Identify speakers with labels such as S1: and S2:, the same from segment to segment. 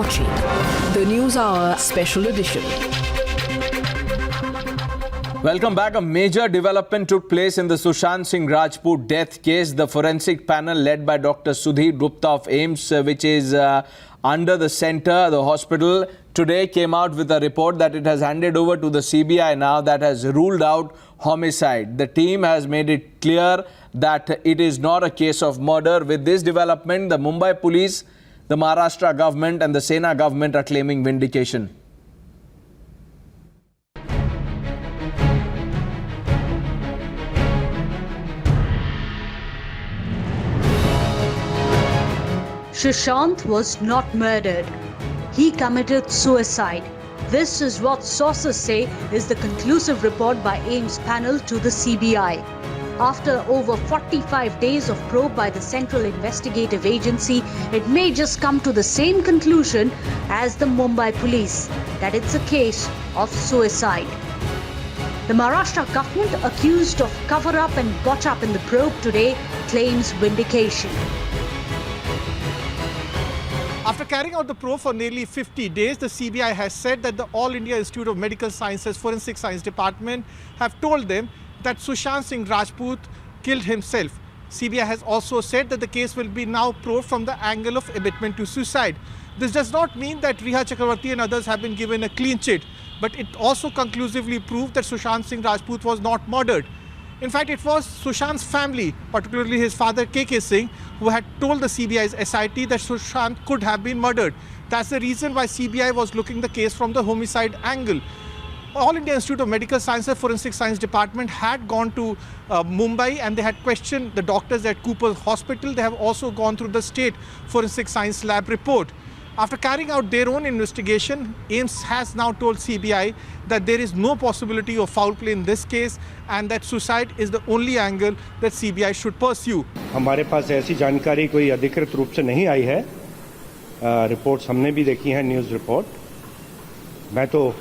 S1: Sakshi. The News Hour Special Edition.
S2: Welcome back. A major development took place in the Sushant Singh Rajput death case. The forensic panel led by Dr. Sudhir Gupta of AIIMS, which is under the center, the hospital, today came out with a report that it has handed over to the CBI now that has ruled out homicide. The team has made it clear that it is not a case of murder. With this development, the Mumbai police, the Maharashtra government and the Sena government are claiming vindication.
S3: Sushant was not murdered. He committed suicide. This is what sources say is the conclusive report by AIIMS panel to the CBI. After over 45 days of probe by the Central Investigative Agency, it may just come to the same conclusion as the Mumbai police, that it's a case of suicide. The Maharashtra government, accused of cover-up and botch-up in the probe today, claims vindication.
S4: After carrying out the probe for nearly 50 days, the CBI has said that the All India Institute of Medical Sciences Forensic Science Department have told them that Sushant Singh Rajput killed himself. CBI has also said that the case will be now probed from the angle of abetment to suicide. This does not mean that Riha Chakravarti and others have been given a clean chit, but it also conclusively proved that Sushant Singh Rajput was not murdered. In fact, it was Sushant's family, particularly his father KK Singh, who had told the CBI's SIT that Sushant could have been murdered. That's the reason why CBI was looking the case from the homicide angle. All India Institute of Medical Sciences Forensic Science Department had gone to Mumbai and they had questioned the doctors at Cooper Hospital. They have also gone through the State Forensic Science Lab report. After carrying out their own investigation, AIIMS has now told CBI that there is no possibility of foul play in this case and that suicide is the only angle that CBI should pursue.
S5: हमारे पास ऐसी जानकारी कोई अधिकृत रूप से नहीं आई है. Reports हमने भी देखी हैं, न्यूज़ रिपोर्ट. मैं तो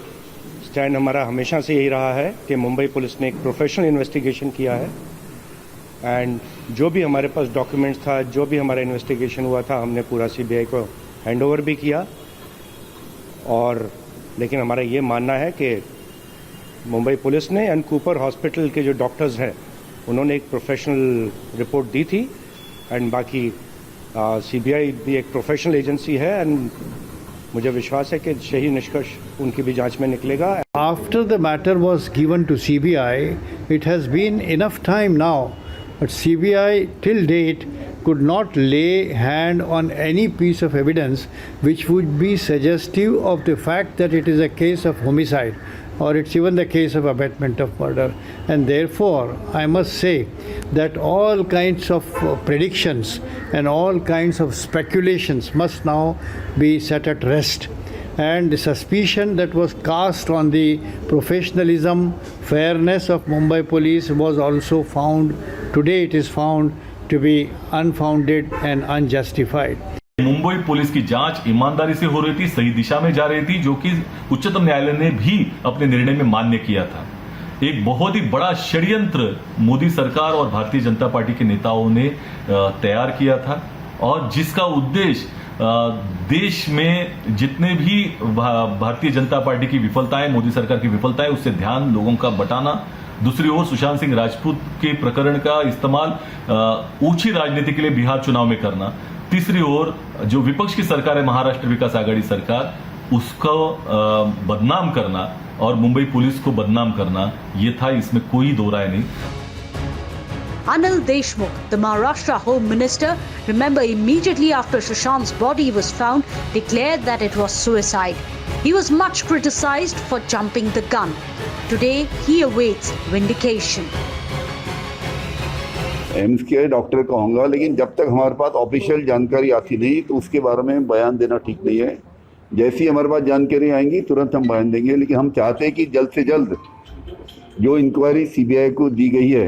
S5: स्टैंड हमारा हमेशा से यही रहा है कि मुंबई पुलिस ने एक प्रोफेशनल इन्वेस्टिगेशन किया है एंड जो भी हमारे पास डॉक्यूमेंट्स था, जो भी हमारा इन्वेस्टिगेशन हुआ था, हमने पूरा CBI को हैंडओवर भी किया. और लेकिन हमारा ये मानना है कि मुंबई पुलिस ने एंड कूपर हॉस्पिटल के जो डॉक्टर्स हैं उन्होंने एक प्रोफेशनल रिपोर्ट दी थी एंड बाकी CBI भी एक प्रोफेशनल एजेंसी है एंड मुझे विश्वास है कि सही निष्कर्ष उनकी भी जांच में निकलेगा.
S6: After the matter was given to CBI, it has been enough time now, but CBI till date could not lay hand on any piece of evidence which would be suggestive of the fact that it is a case of homicide or it's even the case of abetment of murder. And therefore, I must say that all kinds of predictions and all kinds of speculations must now be set at rest. And the suspicion that was cast on the professionalism, fairness of Mumbai police was also found, today it is found to be unfounded and unjustified.
S7: Mumbai police की जांच ईमानदारी से हो रही थी, सही दिशा में जा रही थी, जो कि उच्चतम न्यायालय ने भी अपने निर्णय में मान्य किया था. एक बहुत ही बड़ा षड्यंत्र मोदी सरकार और भारतीय जनता पार्टी के नेताओं ने तैयार किया था और जिसका उद्देश्य देश में जितने भी भारतीय जनता पार्टी की विफलताएं, मोदी सरकार की विफलताएं, उससे ध्यान लोगों का बटाना. दूसरी ओर सुशांत सिंह राजपूत के प्रकरण का इस्तेमाल ऊंची राजनीति के लिए बिहार चुनाव में करना. तीसरी ओर जो विपक्ष की सरकार है, महाराष्ट्र विकास आघाड़ी सरकार, उसको बदनाम करना और मुंबई पुलिस को बदनाम करना, ये था, इसमें कोई दो राय नहीं.
S3: Anil Deshmukh, the Maharashtra Home Minister, remember immediately after Sushant's body was found, declared that it was suicide. He was much criticized for jumping the gun. Today, he awaits vindication.
S8: AIIMS के doctor कहूँगा, लेकिन जब तक हमारे पास official जानकारी आती नहीं तो उसके बारे में बयान देना ठीक नहीं है. जैसी हमारे पास जानकारी आएंगी तुरंत हम बयान देंगे, लेकिन हम चाहते हैं कि जल्द से जल्द जो इंक्वायरी CBI को दी गई है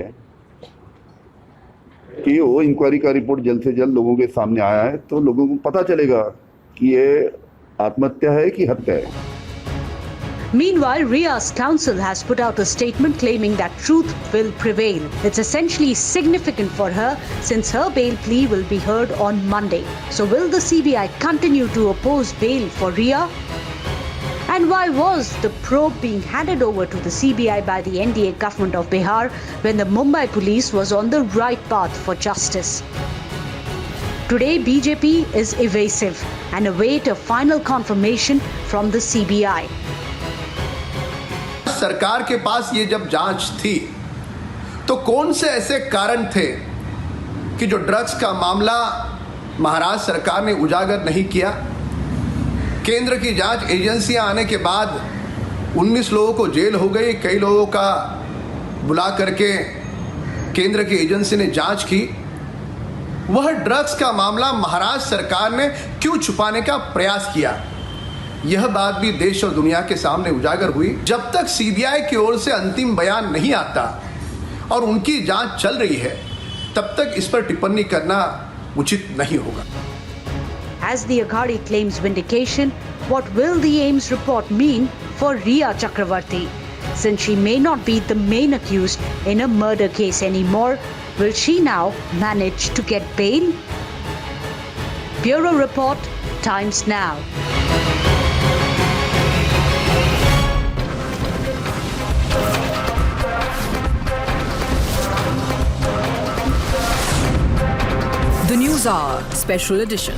S8: कि वो इंक्वायरी का रिपोर्ट जल्द से जल्द लोगों के सामने आया है तो लोगों को पता चलेगा कि ये आत्महत्या है कि हत्या है.
S3: Meanwhile, Ria's counsel has put out a statement claiming that truth will prevail. It's essentially significant for her since her bail plea will be heard on Monday. So will the CBI continue to oppose bail for Ria? And why was the probe being handed over to the CBI by the NDA government of Bihar when the Mumbai police was on the right path for justice? Today, BJP is evasive and await a final confirmation from the CBI.
S9: सरकार के पास ये जब जांच थी तो कौन से ऐसे कारण थे कि जो ड्रग्स का मामला महाराष्ट्र सरकार ने उजागर नहीं किया? केंद्र की जांच एजेंसियां आने के बाद 19 लोगों को जेल हो गई, कई लोगों का बुला करके केंद्र की एजेंसी ने जांच की। वह ड्रग्स का मामला महाराष्ट्र सरकार ने क्यों छुपाने का प्रयास किया? यह बात भी देश और दुनिया के सामने उजागर हुई। जब तक सीबीआई की ओर से अंतिम बयान नहीं आता और उनकी जांच चल रही है, तब तक इस पर टिप्पणी करना उचित नहीं होगा।
S3: As the Aghadi claims vindication, what will the AIMS report mean for Ria Chakravarti? Since she may not be the main accused in a murder case anymore, will she now manage to get bail? Bureau Report, Times Now.
S1: The News Hour, Special Edition.